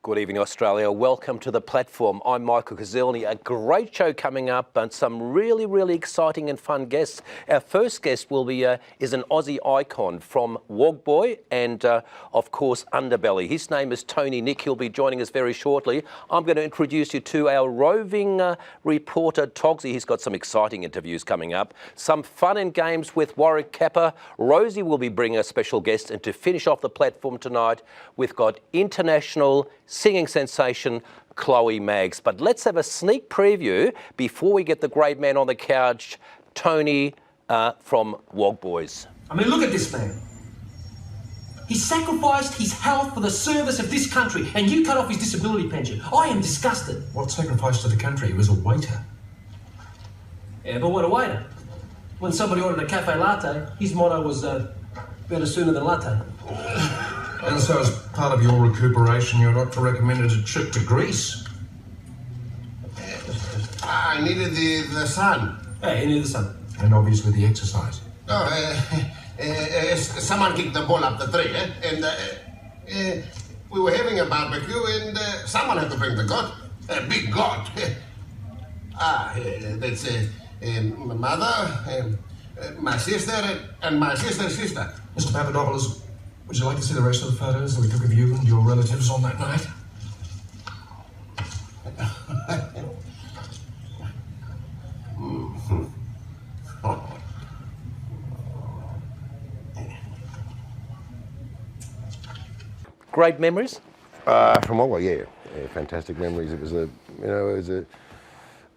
Good evening, Australia. Welcome to the platform. I'm Michael Kazilny. A great show coming up and some really exciting and fun guests. Our first guest will be is an Aussie icon from Wogboy and, of course, Underbelly. His name is Tony Nick. He'll be joining us very shortly. I'm going to introduce you to our roving reporter, Togsy. He's got some exciting interviews coming up. Some fun and games with Warwick Kappa. Rosie will be bringing a special guest. And to finish off the platform tonight, we've got international singing sensation Chloe Maggs. But let's have a sneak preview before we get the great man on the couch, Tony from Wogboys. I mean, look at this man. He sacrificed his health for the service of this country, and you cut off his disability pension. I am disgusted. What sacrifice to the country? He was a waiter. Yeah, but what a waiter. When somebody ordered a cafe latte, his motto was, better sooner than latte. And so as part of your recuperation, your doctor recommended a trip to Greece. I needed the sun. Hey, he needed the sun. And obviously the exercise. Someone kicked the ball up the tree, and we were having a barbecue, and someone had to bring the goat, a big goat. That's my mother, my sister, and my sister's sister. Mr. Papadopoulos, would you like to see the rest of the photos that we took of you and your relatives on that night? Great memories? From Wogboy, yeah, fantastic memories. It was a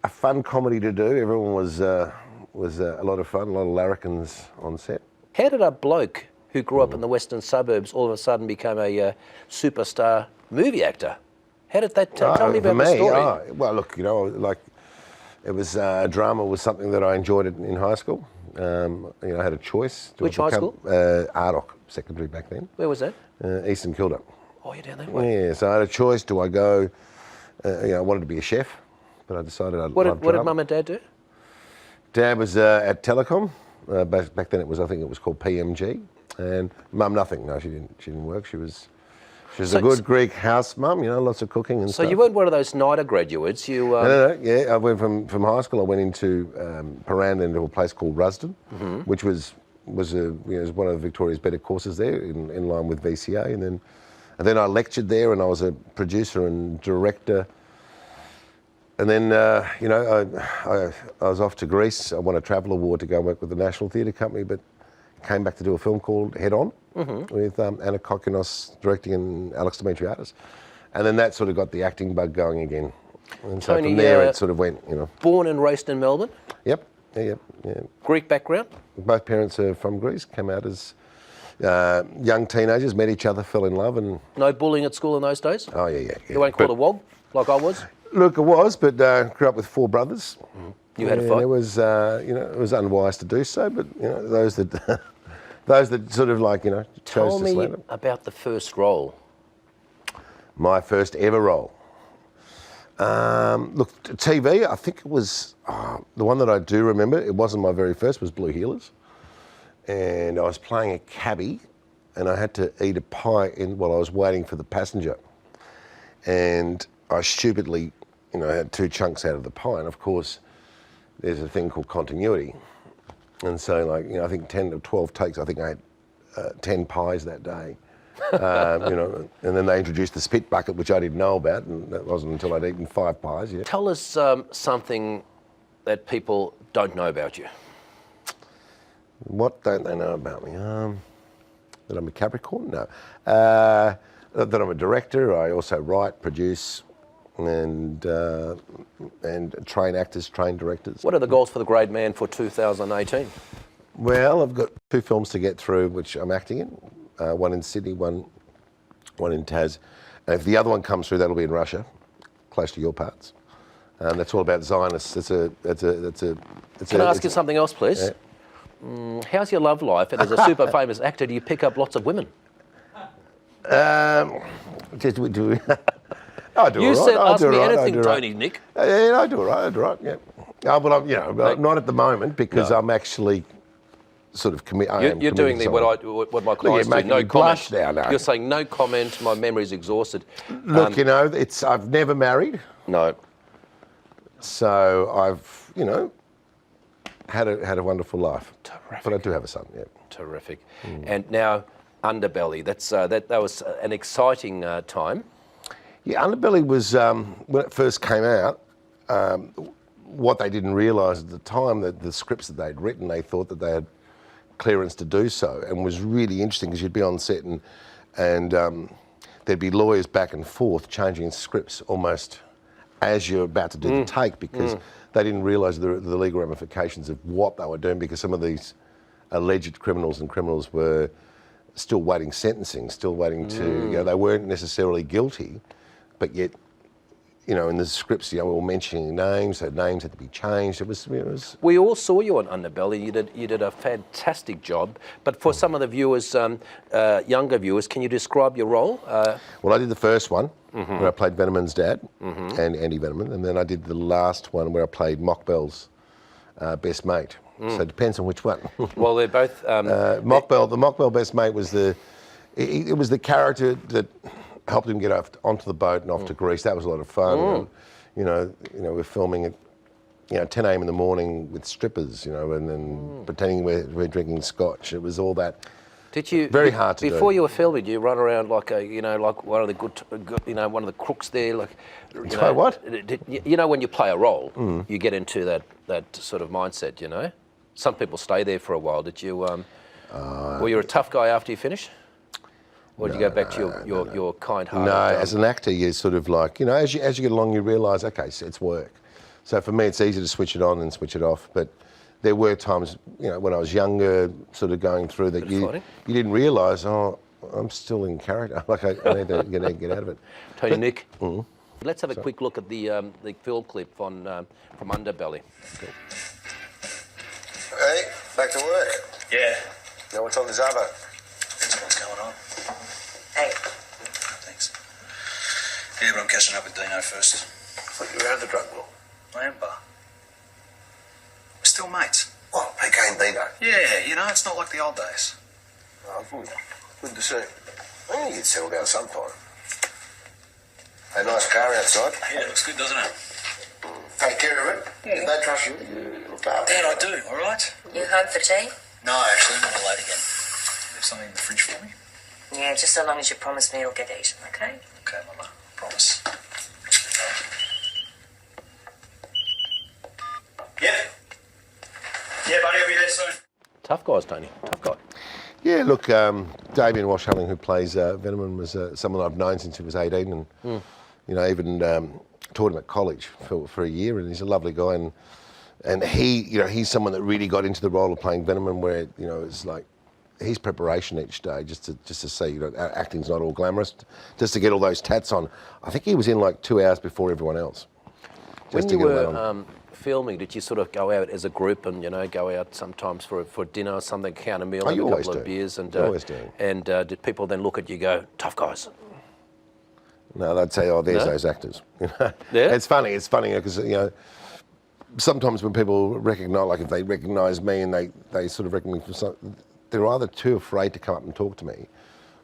fun comedy to do. Everyone was a lot of fun, a lot of larrikins on set. How did a bloke who grew up in the western suburbs all of a sudden become a superstar movie actor? How did that, tell me about the story. Well, look, it was, drama was something that I enjoyed in high school. I had a choice. Which high school? Ardoch Secondary back then. Where was that? Eastern Kilda. Oh, you're down that way. Yeah, so I had a choice. Do I go, I wanted to be a chef, but I decided I'd What did Mum and Dad do? Dad was at Telecom. Back then I think it was called PMG. And Mum, nothing. No, she didn't work. She was a good Greek house mum, lots of cooking and stuff. So you weren't one of those NIDA graduates, you... No. Yeah, I went from high school, I went into Paran, into a place called Rusden, which was one of Victoria's better courses there, in line with VCA. And then I lectured there, and I was a producer and director. And then, I was off to Greece. I won a travel award to go and work with the National Theatre Company, but came back to do a film called Head On with Anna Kokinos directing and Alex Demetriadis. And then that sort of got the acting bug going again. And so Tony, from there it sort of went, Born and raised in Melbourne? Yep, yeah. Greek background? Both parents are from Greece, came out as young teenagers, met each other, fell in love. And No bullying at school in those days? Oh, yeah. You weren't called a wog, like I was? Look, I was, but grew up with 4 brothers. You had a fight? It was, it was unwise to do so, but those that sort of chose Tell to me slam it. about the first role. My first ever role. Look, TV, I think it was the one that I do remember. It wasn't my very first. Was Blue Heelers, and I was playing a cabbie, and I had to eat a pie while I was waiting for the passenger, and I stupidly, had 2 chunks out of the pie, and of course, there's a thing called continuity. And so, I think 10 or 12 takes, I think I had 10 pies that day. And then they introduced the spit bucket, which I didn't know about, and that wasn't until I'd eaten 5 pies, yeah. Tell us something that people don't know about you. What don't they know about me? That I'm a Capricorn? No. That I'm a director. I also write, produce, and train actors, train directors. What are the goals for the great man for 2018? Well, I've got 2 films to get through, which I'm acting in. One in Sydney, one in Tas. And if the other one comes through, that'll be in Russia, close to your parts. That's all about Zionists. Can I ask you something else, please? Yeah. How's your love life? And as a super famous actor, do you pick up lots of women? I do you all right. said ask me right. anything, Tony, Nick. Yeah, I do all right. Yeah. But I'm not at the moment because I'm actually sort of commit. You're doing what my clients do. making No me blush comment. now. No. You're saying no comment. My memory's exhausted. Look, I've never married, No. so I've had a wonderful life. Terrific. But I do have a son. Yeah. Terrific. And now Underbelly. That's that was an exciting time. Yeah, Underbelly was when it first came out. What they didn't realise at the time, that the scripts that they'd written, they thought that they had clearance to do so, and was really interesting because you'd be on set and there'd be lawyers back and forth changing scripts almost as you're about to do the take, because they didn't realise the legal ramifications of what they were doing, because some of these alleged criminals were still waiting sentencing, still waiting to, they weren't necessarily guilty, but yet, in the scripts, we were mentioning names, so names had to be changed. It was. We all saw you on Underbelly. You did a fantastic job. But for some of the viewers, younger viewers, can you describe your role? Well, I did the first one where I played Veneman's dad and Andy Veneman, and then I did the last one where I played Mock Bell's best mate. So it depends on which one. Well, they're both. The Mock Bell best mate was it was the character that helped him get onto the boat and off to Greece. That was a lot of fun. We're filming at 10 a.m. in the morning with strippers, and then pretending we're drinking scotch. It was all that. Did you very hard to do. Before you were filming, did you run around like like one of the good one of the crooks there, like? What? When you play a role, you get into that sort of mindset. Some people stay there for a while. Did you? Were you a tough guy after you finish? Or did you go back to your kind-hearted? No, as an actor, you sort of like, as you get along, you realise, okay, so it's work. So for me, it's easy to switch it on and switch it off. But there were times, when I was younger, sort of going through that you didn't realise, I'm still in character. Like I need to get out of it. Tony, Nick, let's have a quick look at the film clip from Underbelly. Cool. Hey, back to work. Yeah. Now what time is over? Depends on what's going on. Hey. Thanks. Yeah, but I'm catching up with Dino first. I thought you were out of the drug law. I am, but we're still mates. Oh, PK and Dino. Yeah, it's not like the old days. Oh, good to see. I knew you'd settle down sometime. Hey, nice car outside. Yeah, it looks good, doesn't it? Take care of it. Yeah. If they trust you, look after Dad, it. I do, all right? You home for tea? No, actually, I'm not late again. There's something in the fridge for me? Yeah, just so long as you promise me it'll get eaten, okay? Okay, Mama, promise. Yeah. Yeah, buddy, I'll be there soon. Tough guys, Tony. Tough guy. Yeah, look, Damien Walsh-Hulling, who plays Veneman, was someone I've known since he was 18, and even taught him at college for a year, and he's a lovely guy, and he, he's someone that really got into the role of playing Veneman, where it's like his preparation each day, just to see, acting's not all glamorous, just to get all those tats on. I think he was in like 2 hours before everyone else. When you were filming, did you sort of go out as a group and go out sometimes for dinner or something, count a meal, and a couple of beers, and did people then look at you, go, tough guys? No, they'd say, oh, there's those actors. Yeah? It's funny because sometimes when people recognise, like if they recognise me and they sort of recognise me from something, they're either too afraid to come up and talk to me,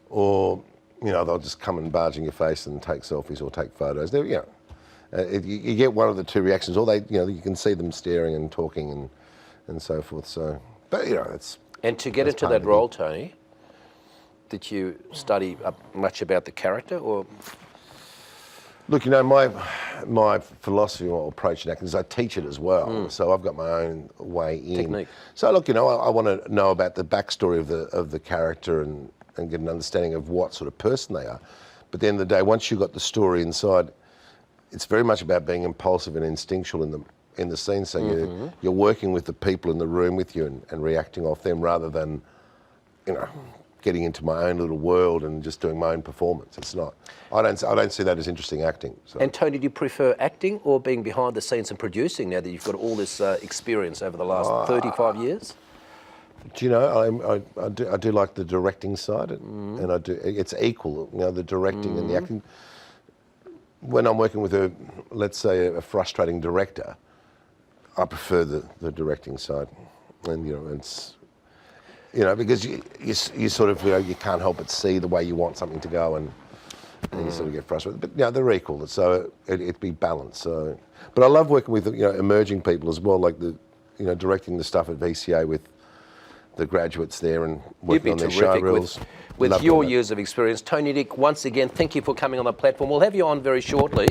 or they'll just come and barge in your face and take selfies or take photos. You get one of the two reactions, or you can see them staring and talking and so forth. So, but it's. And to get into that role, Tony, did you study much about the character, or? Look, my philosophy or approach in acting is I teach it as well. So I've got my own way in. Technique. So look, I want to know about the backstory of the character and get an understanding of what sort of person they are. But at the end of the day, once you've got the story inside, it's very much about being impulsive and instinctual in the scene. So you're working with the people in the room with you and reacting off them, rather than getting into my own little world and just doing my own performance. It's not. I don't see that as interesting acting. So. And Tony, do you prefer acting or being behind the scenes and producing, now that you've got all this experience over the last 35 years? Do you know, I do like the directing side, and I do. It's equal, the directing and the acting. When I'm working with let's say a frustrating director, I prefer the directing side, and You know, because you sort of, you know, you can't help but see the way you want something to go, and you sort of get frustrated. But, you know, they're equal, so it'd be balanced. So, but I love working with, you know, emerging people as well, like you know, directing the stuff at VCA with the graduates there and working on their show reels. With your years of experience. Tony Dick, once again, thank you for coming on the platform. We'll have you on very shortly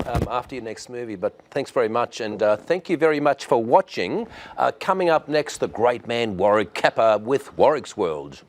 after your next movie, but thanks very much. And thank you very much for watching. Coming up next, the great man Warwick Kappa with Warwick's World.